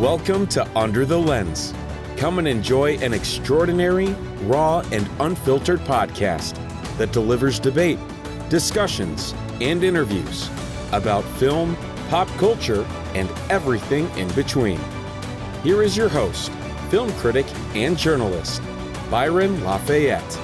Welcome to Under the Lens. Come and enjoy an extraordinary, raw, and unfiltered podcast that delivers debate, discussions, and interviews about film, pop culture, and everything in between. Here is your host, film critic and journalist, Byron Lafayette.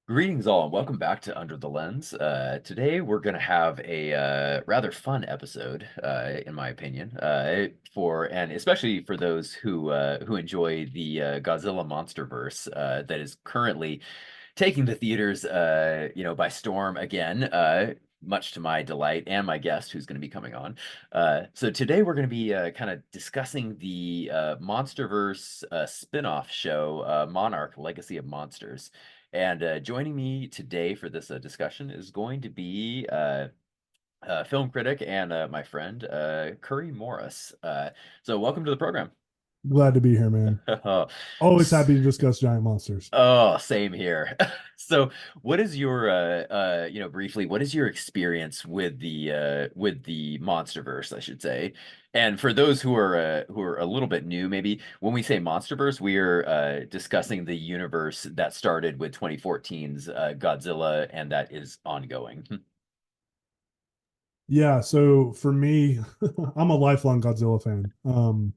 Greetings all, and welcome back to Under the Lens. Today we're going to have a rather fun episode, in my opinion, and especially for those who enjoy the Godzilla Monsterverse that is currently taking the theaters, by storm again. Much to my delight and my guest who's going to be coming on. So today we're going to be kind of discussing the Monsterverse spin-off show, Monarch: Legacy of Monsters. And joining me today for this discussion is going to be film critic and my friend, Curry Morris. So welcome to the program. Glad to be here, man. Always happy to discuss giant monsters. Oh, same here. So what is your briefly, what is your experience with the Monsterverse, I should say? And for those who are a little bit new, maybe when we say Monsterverse, we are discussing the universe that started with 2014's Godzilla and that is ongoing. Yeah, so for me, I'm a lifelong Godzilla fan.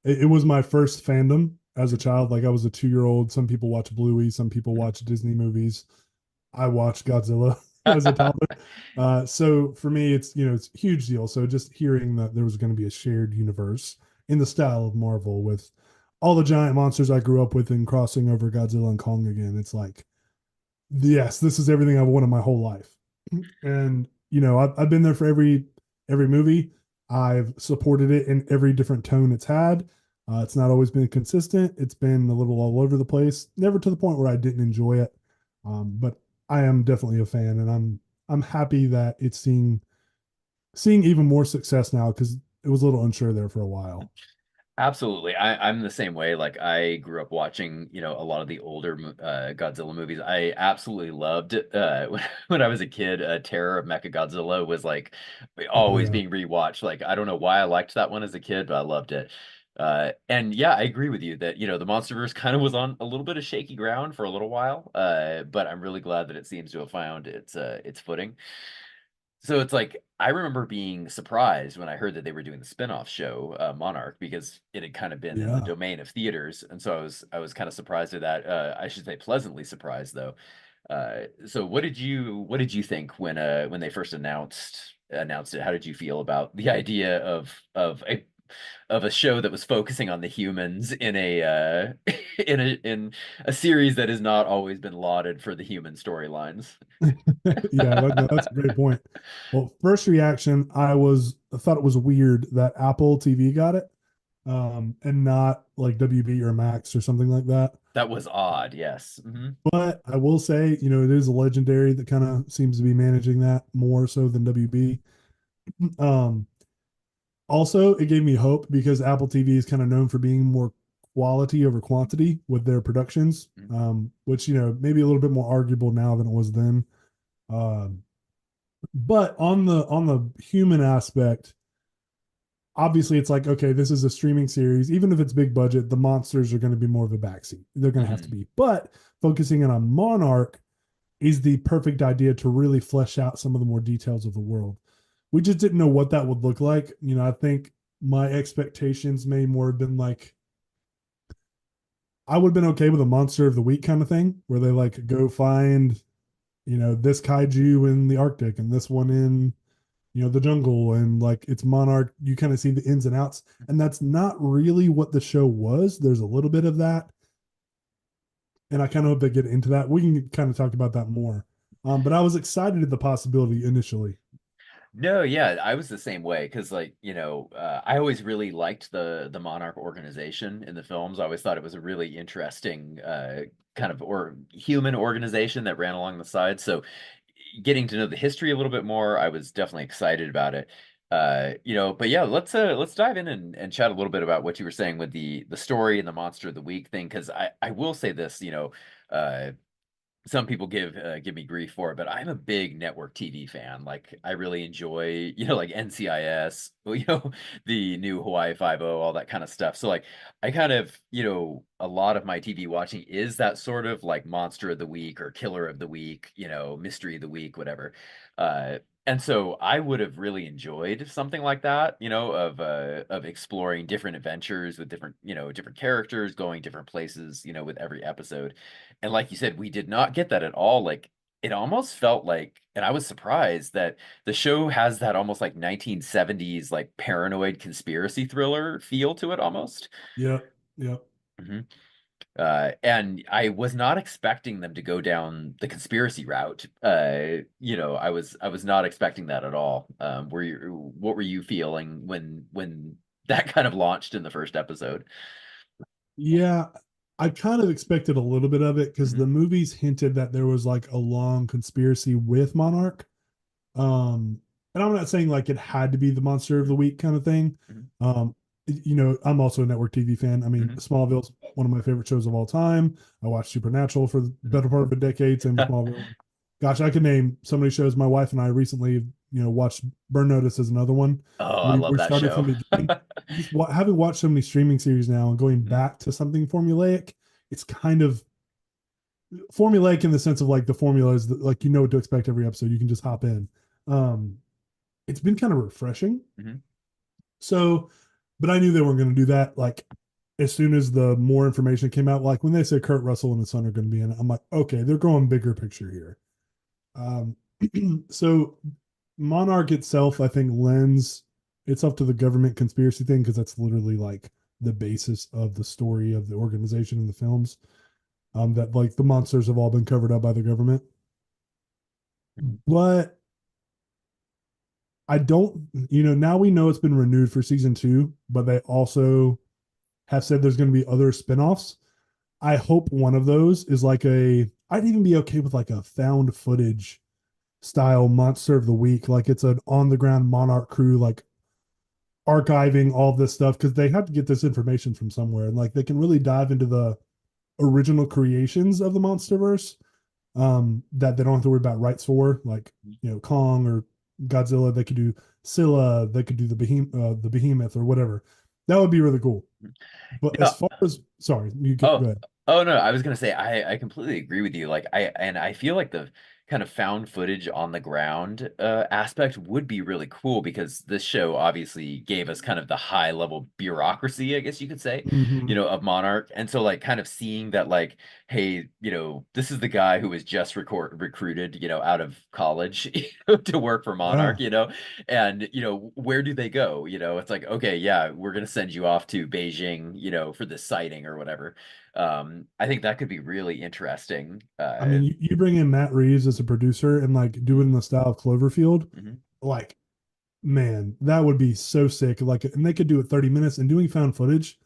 It was my first fandom as a child. Like I was a 2-year-old. Some people watch Bluey, some people watch Disney movies. I watched Godzilla as a toddler. So for me, it's a huge deal. So just hearing that there was going to be a shared universe in the style of Marvel with all the giant monsters I grew up with and crossing over Godzilla and Kong again, it's like, yes, this is everything I've wanted my whole life. And I've been there for every movie. I've supported it in every different tone it's had. It's not always been consistent. It's been a little all over the place. Never to the point where I didn't enjoy it. But I am definitely a fan, and I'm happy that it's seeing even more success now because it was a little unsure there for a while. Absolutely. I'm the same way. Like I grew up watching, a lot of the older Godzilla movies. I absolutely loved when I was a kid. Terror of Mechagodzilla was like Oh always yeah. being rewatched. Like I don't know why I liked that one as a kid, but I loved it. And yeah, I agree with you that, the MonsterVerse kind of was on a little bit of shaky ground for a little while. But I'm really glad that it seems to have found its footing. So it's like I remember being surprised when I heard that they were doing the spin-off show, Monarch, because it had kind of been in the Yeah. domain of theaters, and so I was kind of surprised at that. I should say pleasantly surprised though. So what did you think when they first announced it? How did you feel about the idea of a show that was focusing on the humans in a in a series that has not always been lauded for the human storylines? Yeah, no, that's a great point. Well, first reaction, I thought it was weird that Apple TV got it, and not like WB or Max or something like that. That was odd, yes. But I will say, it is a legendary that kind of seems to be managing that more so than WB. Um, Also, it gave me hope because Apple TV is kind of known for being more quality over quantity with their productions, Mhm. which maybe a little bit more arguable now than it was then. Um, but on the human aspect, obviously it's like, okay, this is a streaming series. Even if it's big budget, the monsters are going to be more of a backseat. They're going to have to Mhm. be. But focusing in on Monarch is the perfect idea to really flesh out some of the more details of the world. We just didn't know what that would look like. I think my expectations may more have been like, I would have been okay with a monster of the week kind of thing, where they like go find, this kaiju in the Arctic and this one in, the jungle, and like it's Monarch. You kind of see the ins and outs, and that's not really what the show was. There's a little bit of that, and I kind of hope they get into that. We can kind of talk about that more. But I was excited at the possibility initially. No, yeah, I was the same way because, like, I always really liked the Monarch organization in the films. I always thought it was a really interesting kind of or human organization that ran along the side. So, getting to know the history a little bit more, I was definitely excited about it. But yeah, let's dive in and chat a little bit about what you were saying with the story and the monster of the week thing, because I will say this, uh some people give me grief for it, but I'm a big network TV fan. Like I really enjoy, like NCIS, the new Hawaii Five-0, all that kind of stuff. So like I kind of, a lot of my TV watching is that sort of like monster of the week or killer of the week, mystery of the week, whatever. And so I would have really enjoyed something like that, of exploring different adventures with different characters, going different places, with every episode. And like you said, we did not get that at all. Like it almost felt like, and I was surprised that the show has that almost like 1970s like paranoid conspiracy thriller feel to it almost. Yep. Yep. hmm and I was not expecting them to go down the conspiracy route. I was not expecting that at all. What were you feeling when that kind of launched in the first episode? Yeah, I kind of expected a little bit of it because hmm the movies hinted that there was like a long conspiracy with Monarch. And I'm not saying like it had to be the monster of the week kind of thing. hmm Um, I'm also a network TV fan. I mean, hmm Smallville's one of my favorite shows of all time. I watched Supernatural for the better part of a decade, same with Smallville. Gosh, I could name so many shows. My wife and I recently, watched Burn Notice as another one. Oh, I We love that started from show. the beginning. Just having watched so many streaming series now and going Mhm. back to something formulaic, it's kind of formulaic in the sense of like the formula is like you know what to expect every episode. You can just hop in. Um, it's been kind of refreshing. Mhm. So, but I knew they weren't going to do that. Like as soon as the more information came out, like when they say Kurt Russell and his son are going to be in it, I'm like, okay, they're going bigger picture here. Um, so Monarch itself, I think, lends itself to the government conspiracy thing because that's literally like the basis of the story of the organization in the films. That like the monsters have all been covered up by the government. Mhm. But I don't, now we know it's been renewed for season two, but they also have said there's going to be other spinoffs. I hope one of those is like I'd even be okay with like a found footage style monster of the week. Like it's an on the ground Monarch crew, like archiving all this stuff because they have to get this information from somewhere. And like they can really dive into the original creations of the Monsterverse that they don't have to worry about rights for, like Kong or Godzilla. They could do Scylla, they could do the Behemoth or whatever. That would be really cool. But as Yeah. far as sorry, you go Oh, ahead. oh no, I was gonna say I completely agree with you. Like I feel like the kind of found footage on the ground aspect would be really cool because this show obviously gave us kind of the high level bureaucracy, I guess you could say, Mm-hmm. of Monarch. And so like kind of seeing that like, hey, this is the guy who was just recruited, out of college to work for Monarch, Yeah. and where do they go? It's like, okay, yeah, we're gonna send you off to Beijing, for this sighting or whatever. I think that could be really interesting. I mean, you bring in Matt Reeves as a producer and like do it in the style of Cloverfield, mhm. like, man, that would be so sick. Like, and they could do it 30 minutes and doing found footage.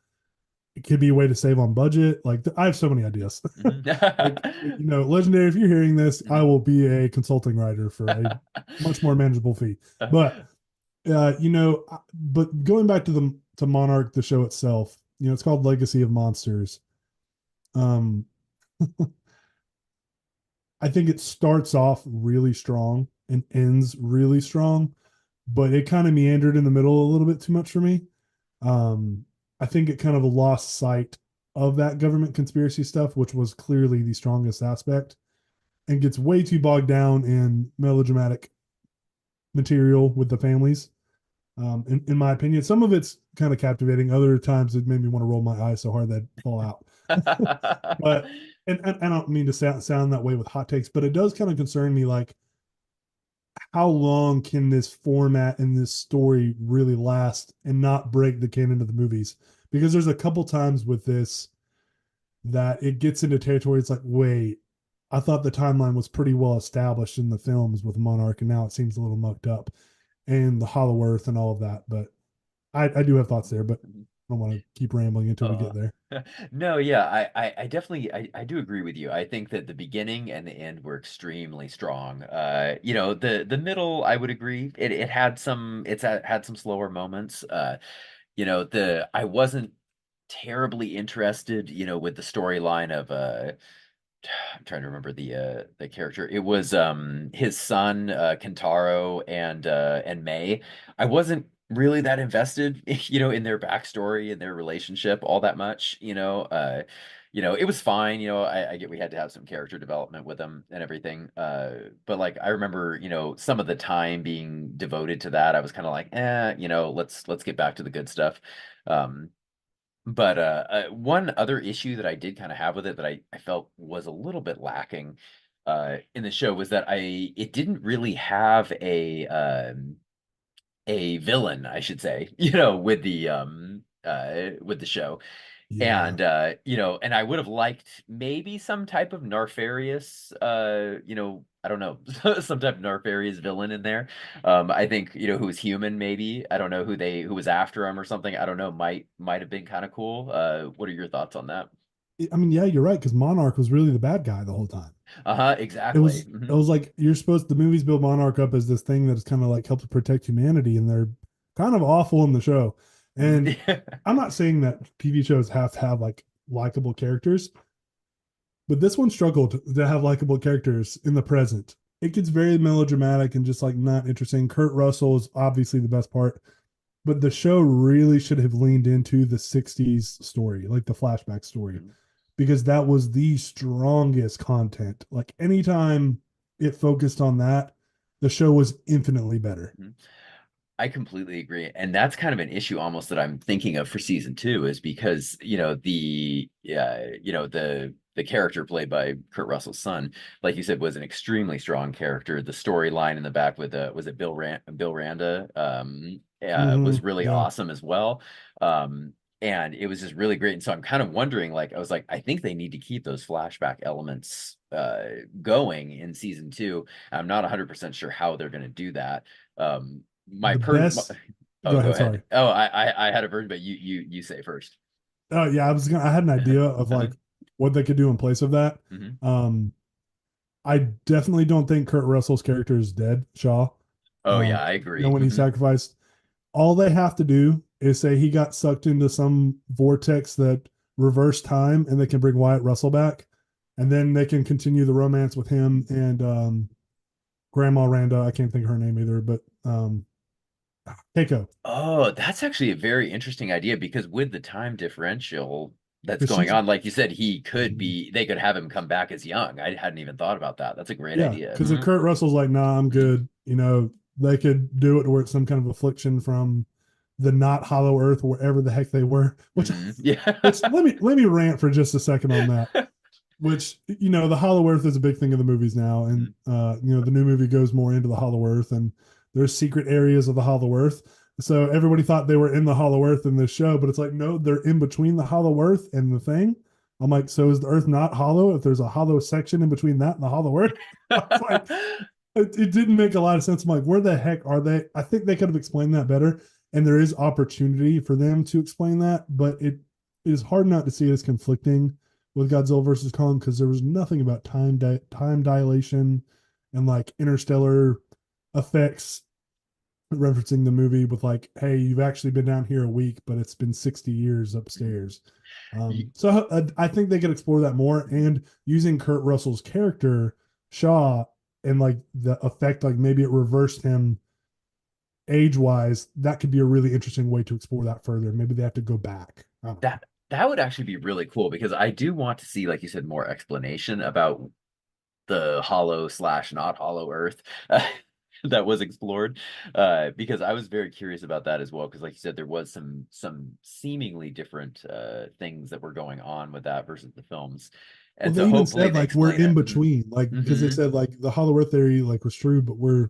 It could be a way to save on budget. Like, I have so many ideas. Mhm. Like, Legendary, if you're hearing this, I Mhm. will be a consulting writer for a much more manageable fee. But, but going back to to Monarch, the show itself, it's called Legacy of Monsters. Um, I think it starts off really strong and ends really strong, but it kind of meandered in the middle a little bit too much for me. Um, I think it kind of lost sight of that government conspiracy stuff, which was clearly the strongest aspect, and gets way too bogged down in melodramatic material with the families. In my opinion, some of it's kind of captivating. Other times it made me want to roll my eyes so hard that I'd fall out. But and I don't mean to sound that way with hot takes, but it does kind of concern me. Like, how long can this format and this story really last and not break the canon of the movies? Because there's a couple times with this that it gets into territory. It's like, wait, I thought the timeline was pretty well established in the films with Monarch, and now it seems a little mucked up, and the Hollow Earth and all of that. But I do have thoughts there, but I don't want to keep rambling until we Uh, get there. No, yeah, I definitely I do agree with you. I think that the beginning and the end were extremely strong. The middle, I would agree. It had had some slower moments. The I wasn't terribly interested, with the storyline of I'm trying to remember the character. It was his son Kentaro and May. I wasn't really that invested, in their backstory and their relationship all that much. It was fine. I get we had to have some character development with them and everything. But like I remember, some of the time being devoted to that, I was kind of like, let's get back to the good stuff. Um, but one other issue that I did kind of have with it that I felt was a little bit lacking in the show was that it didn't really have a villain, I should say, with the show. Yeah. And I would have liked maybe some type of nefarious, I don't know, some type of nefarious villain in there. I think, who was human, maybe. I don't know who was after him or something. I don't know, might have been kind of cool. What are your thoughts on that? I mean, yeah, you're right, because Monarch was really the bad guy the whole time. Uh-huh, It exactly. was it was like the movies build Monarch up as this thing that is kind of like helps protect humanity, and they're kind of awful in the show. And Mhm. I'm not saying that TV shows have to have like likable characters, but this one struggled to have likable characters in the present. It gets very melodramatic and just like not interesting. Kurt Russell is obviously the best part, but the show really should have leaned into the 60s story, like the flashback story, because that was the strongest content. Like anytime it focused on that, the show was infinitely better. Mhm. I completely agree. And that's kind of an issue almost that I'm thinking of for season two is because, the character played by Kurt Russell's son, like you said, was an extremely strong character. The storyline in the back with was it Bill Randa was really Yeah. awesome as well. And it was just really great. And so I'm kind of wondering, like, I was like, I think they need to keep those flashback elements going in season two. I'm not 100% sure how they're going to do that. My The per best. Oh, Go go ahead. ahead. Sorry. Oh, I had a version, but you say first. Oh yeah, I had an idea of Uh-huh. like what they could do in place of that. Mhm. Um, I definitely don't think Kurt Russell's character is dead, Shaw. Oh yeah, I agree. When he sacrificed, all they have to do is say he got sucked into some vortex that reversed time, and they can bring Wyatt Russell back, and then they can continue the romance with him and Grandma Randa. I can't think of her name either, but Keiko, Oh, that's actually a very interesting idea because with the time differential that's because going she's on, like you said, they could have him come back as young. I hadn't even thought about that. That's a great yeah, idea. because if Kurt Russell's like, nah, I'm good, they could do it where it's some kind of affliction from the not Hollow Earth, wherever the heck they were. Which, Yeah. let me rant for just a second on that. Which the Hollow Earth is a big thing in the movies now, and the new movie goes more into the Hollow Earth, and there's secret areas of the Hollow Earth. So everybody thought they were in the Hollow Earth in this show, but it's like no, they're in between the Hollow Earth and the thing. I'm like, so is the Earth not hollow if there's a hollow section in between that and the Hollow Earth? I was like, it didn't make a lot of sense. I'm like, where the heck are they? I think they could have explained that better, and there is opportunity for them to explain that, but it is hard not to see it as conflicting with Godzilla versus Kong because there was nothing about time dilation and like interstellar effects referencing the movie with like, hey, you've actually been down here a week, but it's been 60 years upstairs. I think they could explore that more and using Kurt Russell's character Shaw and like the effect, like maybe it reversed him age wise. That could be a really interesting way to explore that further. Maybe they have to go back. I don't know. That would actually be really cool because I do want to see, like you said, more explanation about the hollow slash not hollow Earth that was explored. Because I was very curious about that as well. Because, like you said, there was some seemingly different things that were going on with that versus the films, Well, and they so even hopefully said they like we're explain in it. between, like because they Mm-hmm. said like the Hollow Earth theory like was true, but we're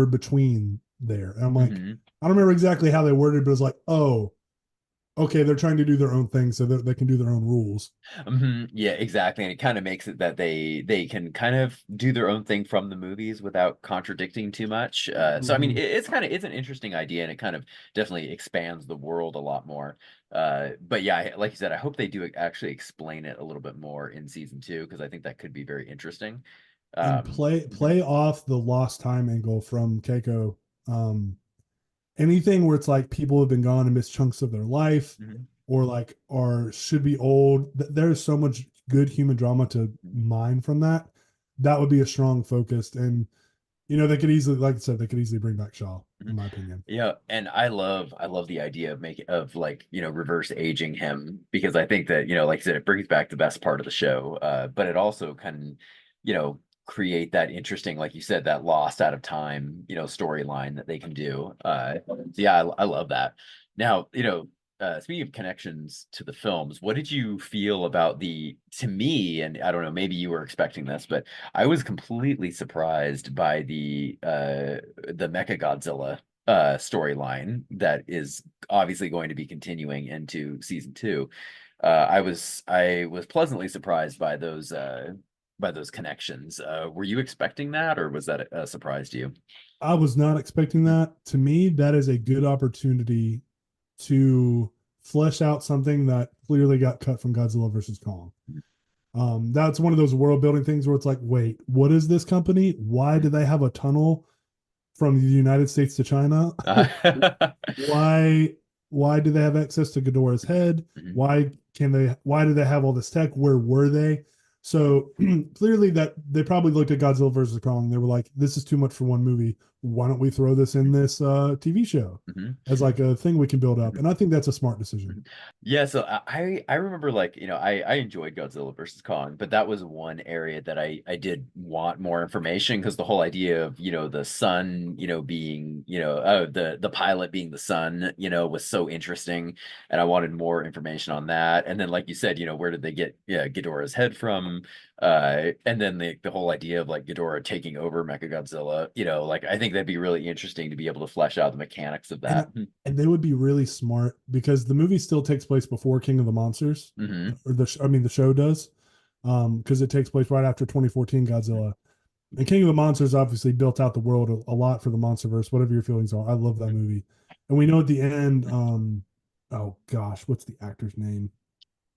between there. And I'm like, Mm-hmm. I don't remember exactly how they worded, it, but it was like, oh, okay, they're trying to do their own thing so that they can do their own rules. Yeah, exactly. And it kind of makes it that they can kind of do their own thing from the movies without contradicting too much. So I mean, Mhm. it's an interesting idea, and it kind of definitely expands the world a lot more. But yeah, like you said, I hope they do actually explain it a little bit more in season 2 because I think that could be very interesting. And Mhm, play off the lost time angle from Keiko. Um, Anything where it's like people have been gone and missed chunks of their life, mhm, or like are should be old. There's so much good human drama to mhm. mine from that. That would be a strong focus, and they could easily, like I said, they could easily bring back Shaw, in Mhm. my opinion. Yeah, and I love the idea of making of like, reverse aging him because I think that, like I said, it brings back the best part of the show. But it also can, create that interesting, like you said, that lost out of time, storyline that they can do. So yeah, I love that. Now, speaking of connections to the films, what did you feel about to me, and I don't know, maybe you were expecting this, but I was completely surprised by the Mechagodzilla storyline that is obviously going to be continuing into season 2. I was pleasantly surprised by those connections. Were you expecting that, or was that a surprise to you? I was not expecting Mhm. that. To me, that is a good opportunity to flesh out something that clearly got cut from Godzilla versus Kong. That's one of those world building things where it's like, wait, what is this company? Why do they have a tunnel from the United States to China? Uh, why why do they have access to Ghidorah's head? mhm, Why do they have all this tech? Where were they? So clearly that they probably looked at Godzilla versus Kong and they were like, this is too much for one movie. Why don't we throw this in this TV show mhm, as like a thing we can build up? mhm. And I think that's a smart decision. Yeah, so I remember like, I enjoyed Godzilla versus Kong, but that was one area that I did want more information because the whole idea of, the sun, being, the pilot being the sun, was so interesting, and I wanted more information on that. And then like you said, where did they get, yeah, Ghidorah's head from? And then the whole idea of like Ghidorah taking over Mechagodzilla, like I think that'd be really interesting to be able to flesh out the mechanics of And that. and they would be really smart because the movie still takes place before King of the Monsters, Hmm. or I mean the show does, because it takes place right after 2014 Godzilla. And King of the Monsters obviously built out the world a lot for the Monsterverse. Whatever your feelings are, I love that movie. And we know at the end, oh gosh, what's the actor's name?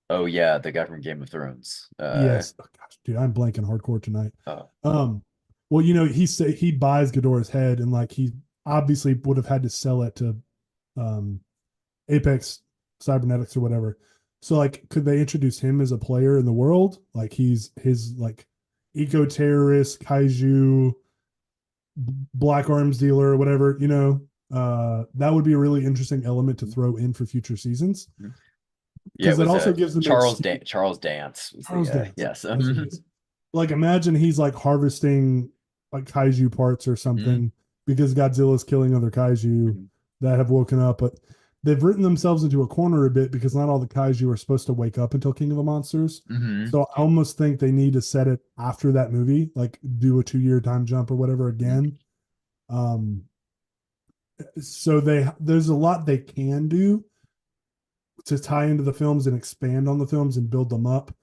Oh yeah, the guy from Game of Thrones. Yes, oh, gosh, dude, I'm blanking hardcore tonight. Oh, Um, well, he buys Ghidorah's head, and like he obviously would have had to sell it to um Apex Cybernetics or whatever. So like, could they introduce him as a player in the world? Like he's his like eco terrorist kaiju black arms dealer or whatever, that would be a really interesting element to throw in for future seasons mhm. Yeah, it because that was also gives them an excuse. Charles Dance was Charles the Dance. yes. That's what it is. Like imagine he's like harvesting like kaiju parts or Mhm, something because Godzilla's killing other kaiju mhm, that have woken up, but they've written themselves into a corner a bit because not all the kaiju are supposed to wake up until King of the Monsters. mhm, So I almost think they need to set it after that movie, like do a 2 year time jump or whatever mhm, again. Um, so there's a lot they can do to tie into the films and expand on the films and build them up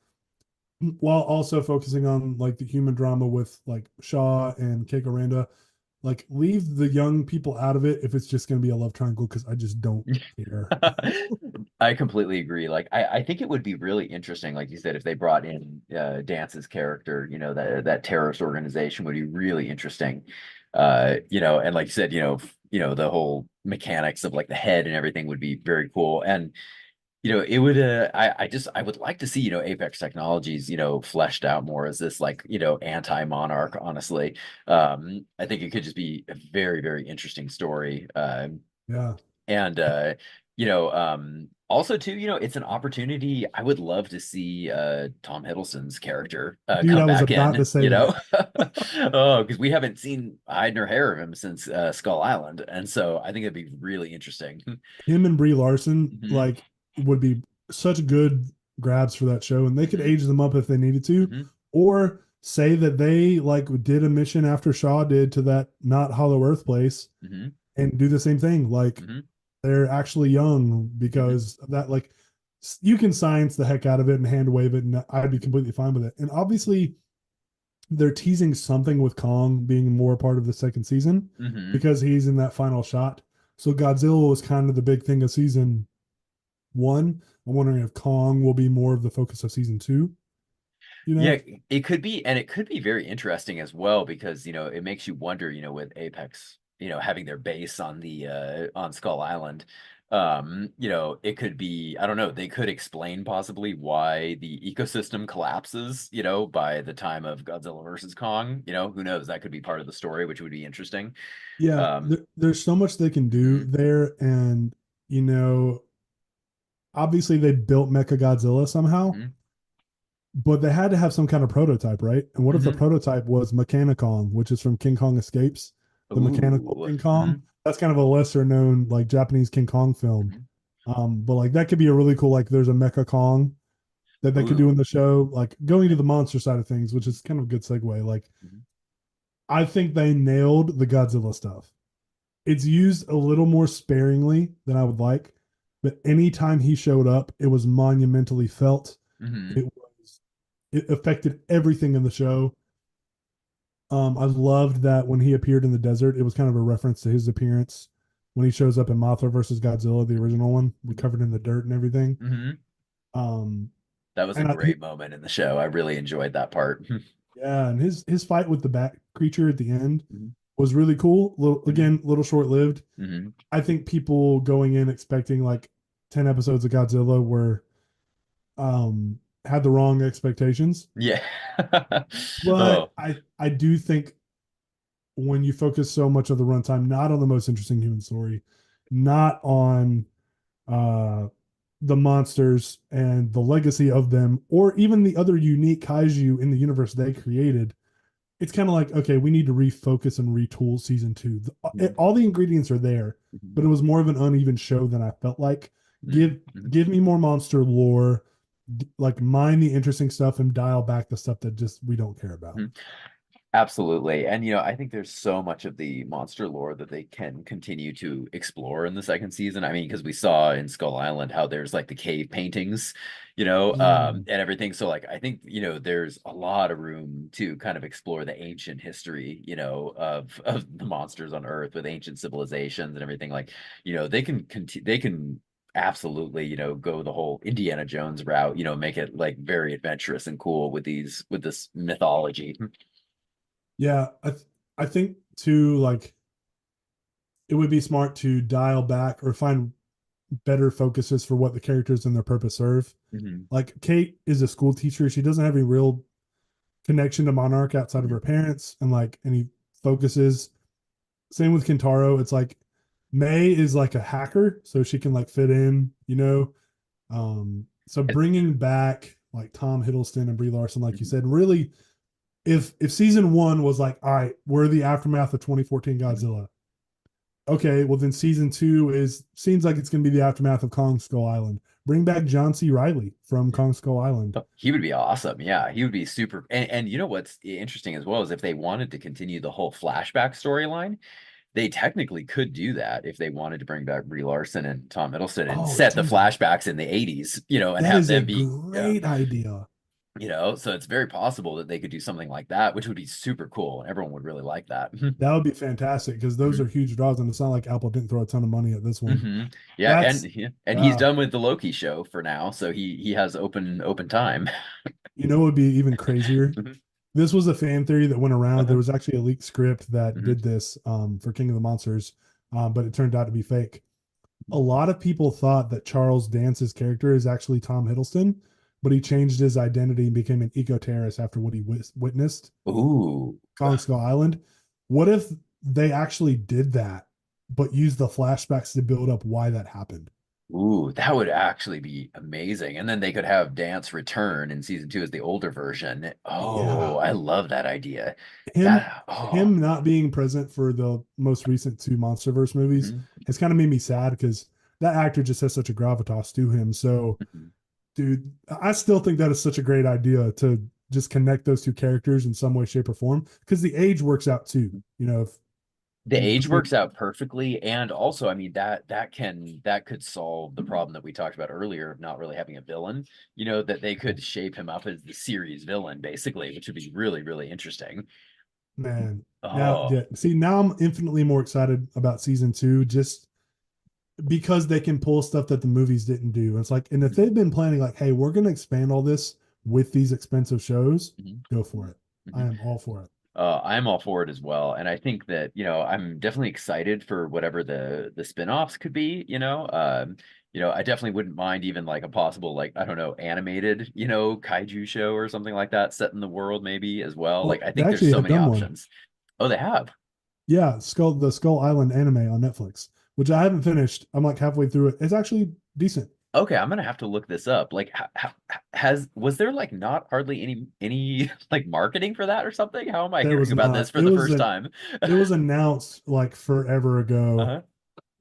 while also focusing on like the human drama with like Shaw and Keiko Randa. Like leave the young people out of it if it's just going to be a love triangle because I just don't care. I completely agree. Like, I think it would be really interesting, like you said, if they brought in Dance's character, that terrorist organization would be really interesting. And like you said, the whole mechanics of like the head and everything would be very cool. And it would I would like to see, Apex Technologies, fleshed out more as this like, anti-monarch, honestly. I think it could just be a very, very interesting story. Yeah. And also too, it's an opportunity. I would love to see Tom Hiddleston's character Dude, come I was back about to in, say that. Oh, because we haven't seen hide nor hair of him since Skull Island. And so I think it'd be really interesting. Him and Brie Larson Hmm. like would be such good grabs for that show, and they could Hmm. age them up if they needed to, Hmm. or say that they like did a mission after Shaw did to that not Hollow Earth place Hmm. and do the same thing. Like Hmm. they're actually young because of that. Like, you can science the heck out of it and hand wave it, and I'd be completely fine with it. And obviously, they're teasing something with Kong being more part of the second season Hmm. because he's in that final shot. So Godzilla was kind of the big thing of season one. I'm wondering if Kong will be more of the focus of season two. You Yeah, know? it could be, and it could be very interesting as well because, it makes you wonder, with Apex, having their base on the on Skull Island. It could be, I don't know, they could explain possibly why the ecosystem collapses, by the time of Godzilla versus Kong. Who knows? That could be part of the story, which would be interesting. Yeah, Um, there's so much they can do mhm, there, and you know, obviously they built Mecha Godzilla somehow, mhm, but they had to have some kind of prototype, right? And what if the mhm. prototype was Mechanicong, which is from King Kong Escapes, the mechanical Ooh. King Kong? Mhm, That's kind of a lesser known like Japanese King Kong film. mhm. But like that could be a really cool, like there's a Mecha Kong that they could do in Ooh. the show, like going to Yeah. the monster side of things, which is kind of a good segue. Like Mhm. I think they nailed the Godzilla stuff. It's used a little more sparingly than I would like, but anytime he showed up, it was monumentally felt. Mhm. It affected everything in the show. I loved that when he appeared in the desert, it was kind of a reference to his appearance when he shows up in Mothra versus Godzilla, the original one, we Mhm. covered in the dirt and everything. Mhm. Um, That was a and great moment in the show. I really enjoyed that part. yeah, and his fight with the bat creature at the end Mhm. was really cool. Little Mhm. again, little short lived. Mhm. I think people going in expecting like 10 episodes of Godzilla were had the wrong expectations. Yeah. But Oh. I do think when you focus so much of the runtime not on the most interesting human story, not on uh the monsters and the legacy of them, or even the other unique kaiju in the universe they created, it's kind of like, okay, we need to refocus and retool season two. Mhm. All the ingredients are there, Mhm. but it was more of an uneven show than I felt like. Mhm. Give Mhm. give me more monster lore, like mine the interesting stuff and dial back the stuff that just we don't care about. Mhm. Absolutely. And I think there's so much of the monster lore that they can continue to explore in the second season. I mean, because we saw in Skull Island how there's like the cave paintings, Yeah. and everything. So like I think, there's a lot of room to kind of explore the ancient history, of the monsters on Earth with ancient civilizations and everything. Like, they can absolutely, go the whole Indiana Jones route, make it like very adventurous and cool with this mythology. Yeah, I think too, like it would be smart to dial back or find better focuses for what the characters and their purpose serve. Mhm. Like Kate is a school teacher. She doesn't have any real connection to Monarch outside of Mhm. her parents and like any focuses. Same with Kentaro. It's like May is like a hacker, so she can like fit in. So bringing back like Tom Hiddleston and Brie Larson, like you Mhm. said, really, if season one was like, all right, we're the aftermath of 2014 Mhm. Godzilla. Okay, well then season two is seems like it's gonna be the aftermath of Kong Skull Island. Bring back John C. Riley from Mhm. Kong Skull Island. Oh, he would be awesome. Yeah, he would be super. And what's interesting as well is if they wanted to continue the whole flashback storyline, they technically could do that if they wanted to bring back Brie Larson and Tom Hiddleston and Oh, set the dude, flashbacks in the 80s, and that have is a them be, yeah, great idea. so it's very possible that they could do something like that, which would be super cool. And everyone would really like that. That would be fantastic because those are Mhm. huge draws, and it's not like Apple didn't throw a ton of money at this one. Hmm. Yeah, That's and he's uh done with the Loki show for now, so he has open time. it would be even crazier. Mhm. This was a fan theory that went around. There Uh-huh. was actually a leaked script that Mhm. did this for King of the Monsters, but it turned out to be fake. A lot of people thought that Charles Dance's character is actually Tom Hiddleston, but he changed his identity and became an eco terrorist after what he witnessed Ooh. Kong Skull Island. What if they actually did that, but used the flashbacks to build up why that happened? Ooh, that would actually be amazing. And then they could have Dance return in season two as the older version. Oh, Yeah, I love that idea. him That, oh. him not being present for the most recent two Monsterverse movies Mhm. has kind of made me sad because that actor just has such a gravitas to him. So, Mhm. dude, I still think that is such a great idea to just connect those two characters in some way, shape, or form because the age works out too. The age Between works out perfectly, and also, I mean, that could solve the problem that we talked about earlier of not really having a villain. You know, that they could shape him up as the series villain, basically, which would be really, really interesting. man. Now, Oh, yeah, see, now I'm infinitely more excited about season 2, just because they can pull stuff that the movies didn't do. It's like, and if they've been planning, like, hey, we're going to expand all this with these expensive shows, mhm, go for it. I mhm. am all for it. I'm all for it as well, and I think that I'm definitely excited for whatever the spin-offs could be. I definitely wouldn't mind even like a possible like I don't know animated kaiju show or something like that set in the world maybe as well. Like Well, I they think there's actually so have many done one. options. Oh, they have. Yeah, the Skull Island anime on Netflix, which I haven't finished. I'm like halfway through it. It's actually decent. Okay, I'm gonna have to look this up. Like, was there like not hardly any like marketing for that or something? How am I There hearing was about this not. for the first time? It was announced like forever ago, Uh-huh.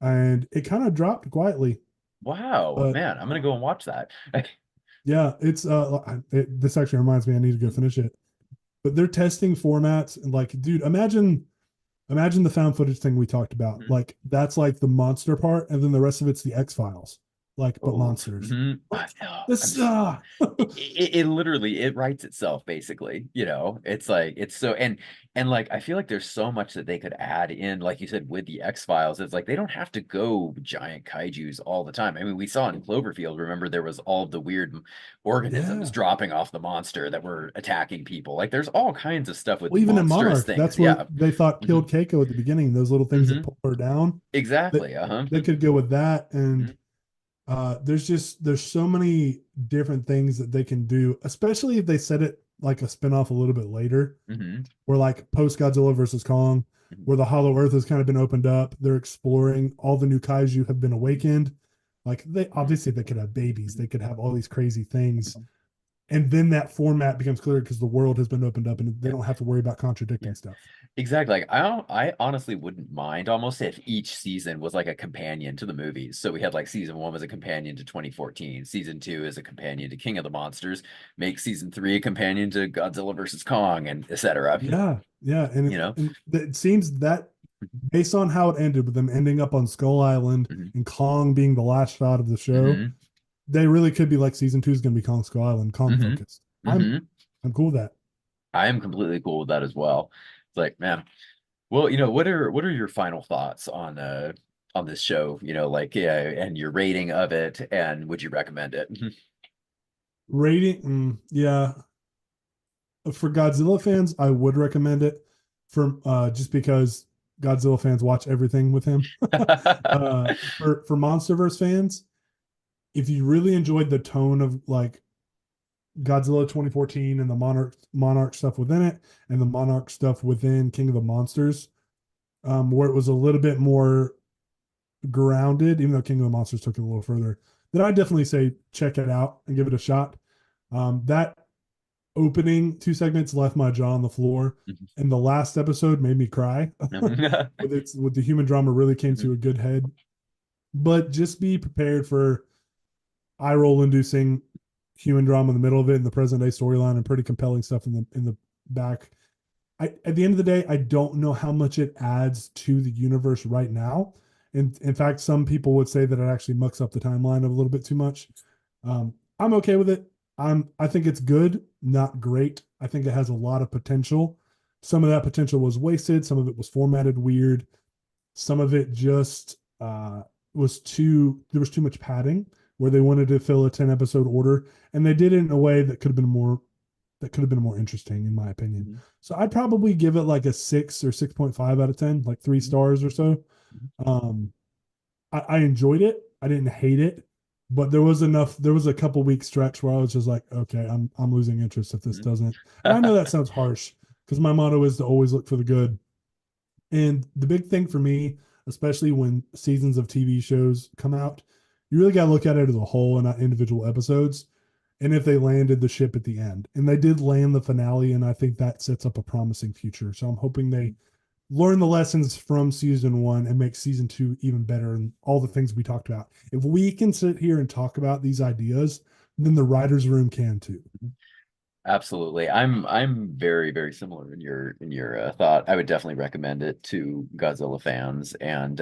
and it kind of dropped quietly. Wow, But man, I'm gonna go and watch that. yeah, this actually reminds me I need to go finish it. But they're testing formats and like, dude, imagine the found footage thing we talked about. Mhm. Like that's like the monster part, and then the rest of it's the X Files, like but Oh, monsters. mhm. I What? know. This It literally it writes itself basically. It's like it's so and like I feel like there's so much that they could add in, like you said, with the X-Files. It's like they don't have to go giant kaijus all the time. I mean, we saw in Cloverfield, remember there was all of the weird organisms yeah. dropping off the monster that were attacking people. Like there's all kinds of stuff with Well, even in monstrous Monarch, things. that's what Yeah. they thought Hmm. killed Keiko at the beginning. Those little things that Hmm. pull her down. That Exactly. Uh-huh. they could go with that, and Hmm. there's so many different things that they can do, especially if they set it like a spinoff a little bit later, Hmm. where like post Godzilla versus Kong, Hmm. where the Hollow Earth has kind of been opened up. They're exploring all the new kaiju have been awakened. Like they obviously they could have babies, they could have all these crazy things, and then that format becomes clear because the world has been opened up and they Yeah. don't have to worry about Yeah. contradicting stuff. Exactly. Like I honestly wouldn't mind almost if each season was like a companion to the movies. So we had like season 1 was a companion to 2014, season 2 is a companion to King of the Monsters, make season 3 a companion to Godzilla versus Kong, and etc. Yeah, yeah, You know? and it seems that based on how it ended with them ending up on Skull Island Hmm. and Kong being the last shot of the show, Hmm. they really could be like season 2 is going to be Kong Skull Island, Kong Hmm. focused. Hmm. I'm cool with that. I am completely cool with that as well. It's like, man, well, what are your final thoughts on this show? Like yeah, and your rating of it, and would you recommend it? Rating, yeah, for Godzilla fans, I would recommend it for just because Godzilla fans watch everything with him. For Monsterverse fans, if you really enjoyed the tone of like Godzilla 2014 and the Monarch stuff within it, and the Monarch stuff within King of the Monsters, where it was a little bit more grounded, even though King of the Monsters took it a little further, then I definitely say check it out and give it a shot. That opening 2 segments left my jaw on the floor, and the last episode made me cry. With the human drama really came to a good head. But just be prepared for eye roll inducing human drama in the middle of it, and the present day storyline, and pretty compelling stuff in the back. At the end of the day, I don't know how much it adds to the universe right now. And in fact, some people would say that it actually mucks up the timeline a little bit too much. I'm okay with it. I think it's good, not great. I think it has a lot of potential. Some of that potential was wasted. Some of it was formatted weird. Some of it just was too. There was too much padding where they wanted to fill a 10 episode order, and they did it in a way that could have been more. That could have been more interesting, in my opinion. So I'd probably give it like a 6 or 6.5 out of 10, like 3 stars or so. Um, I enjoyed it. I didn't hate it, but there was enough. There was a couple week stretch where I was just like, okay, I'm losing interest if this doesn't. And I know that sounds harsh because my motto is to always look for the good. And the big thing for me, especially when seasons of TV shows come out, you really got to look at it as a whole and not individual episodes. And if they landed the ship at the end, and they did land the finale, and I think that sets up a promising future. So I'm hoping they learn the lessons from season 1 and make season 2 even better and all the things we talked about. If we can sit here and talk about these ideas, then the writers room can too. Absolutely. I'm very, very similar in your thought. I would definitely recommend it to Godzilla fans. And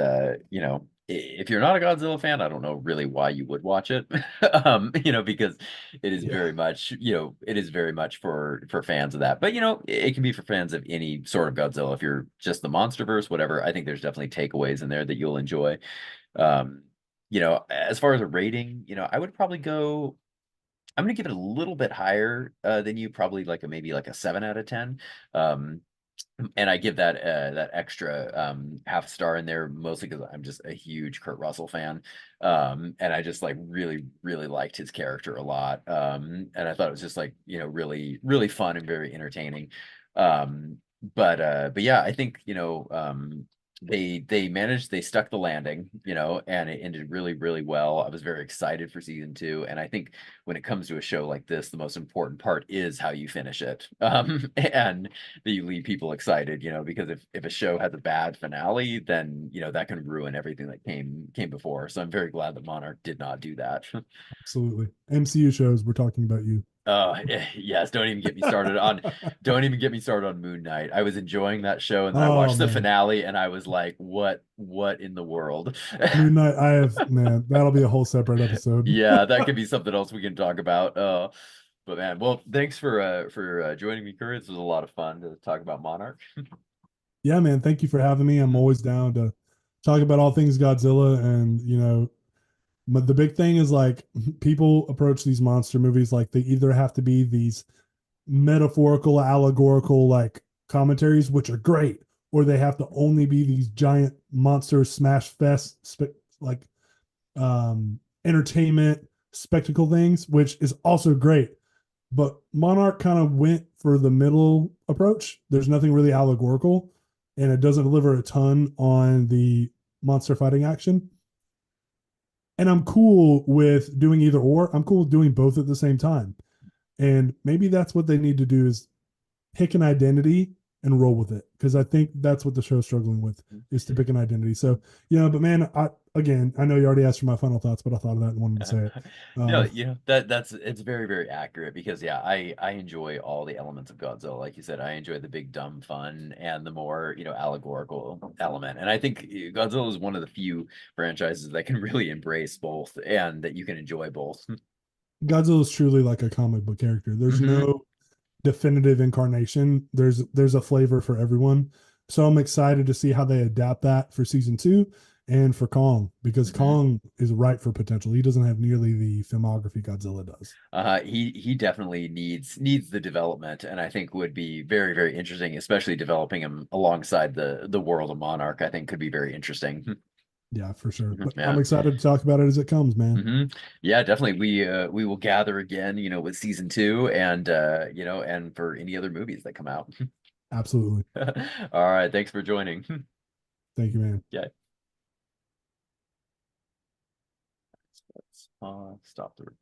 if you're not a Godzilla fan, I don't know really why you would watch it. Because it is Yeah. very much, it is very much for fans of that. But it can be for fans of any sort of Godzilla. If you're just the Monsterverse, whatever, I think there's definitely takeaways in there that you'll enjoy. Um, as far as a rating, I would probably go. I'm gonna give it a little bit higher than you, probably like maybe like a 7 out of 10. Um, and I give that extra half star in there mostly because I'm just a huge Kurt Russell fan. And I just like really, really liked his character a lot. And I thought it was just like, really, really fun and very entertaining. Um, but yeah, I think, they stuck the landing, and it ended really, really well. I was very excited for season two. And I think when it comes to a show like this, the most important part is how you finish it. And that you leave people excited, because if a show has a bad finale, then that can ruin everything that came before. So I'm very glad that Monarch did not do that. Absolutely. MCU shows, we're talking about you. Yes, don't even get me started on Moon Knight. I was enjoying that show and then I Oh watched the man. finale and I was like, what in the world? Moon Knight, man, that'll be a whole separate episode. Yeah, that could be something else we can talk about. But man, well, thanks for joining me, Curry. This was a lot of fun to talk about Monarch. Yeah, man, thank you for having me. I'm always down to talk about all things Godzilla. And, but the big thing is like people approach these monster movies like they either have to be these metaphorical, allegorical like commentaries, which are great, or they have to only be these giant monster smash fest, like entertainment spectacle things, which is also great. But Monarch kind of went for the middle approach. There's nothing really allegorical, and it doesn't deliver a ton on the monster fighting action. And I'm cool with doing either or. I'm cool with doing both at the same time. And maybe that's what they need to do is pick an identity and roll with it. Because I think that's what the show's struggling with is to pick an identity. So, but man, I know you already asked for my final thoughts, but I thought of that and wanted to say it. No, that's it's very, very accurate because yeah, I enjoy all the elements of Godzilla. Like you said, I enjoy the big dumb fun and the more, allegorical element. And I think Godzilla is one of the few franchises that can really embrace both and that you can enjoy both. Godzilla is truly like a comic book character. There's Hmm. no definitive incarnation. There's a flavor for everyone. So I'm excited to see how they adapt that for season two and for Kong because Hmm. Kong is ripe for potential. He doesn't have nearly the filmography Godzilla does. He definitely needs the development, and I think would be very, very interesting, especially developing him alongside the world of Monarch. I think could be very interesting. Yeah, for sure. But I'm Yeah. excited to talk about it as it comes, man. Yeah, definitely. We will gather again, with season two and and for any other movies that come out. Absolutely. All right, thanks for joining. Thank you, man. Yeah. Let's stop the recording.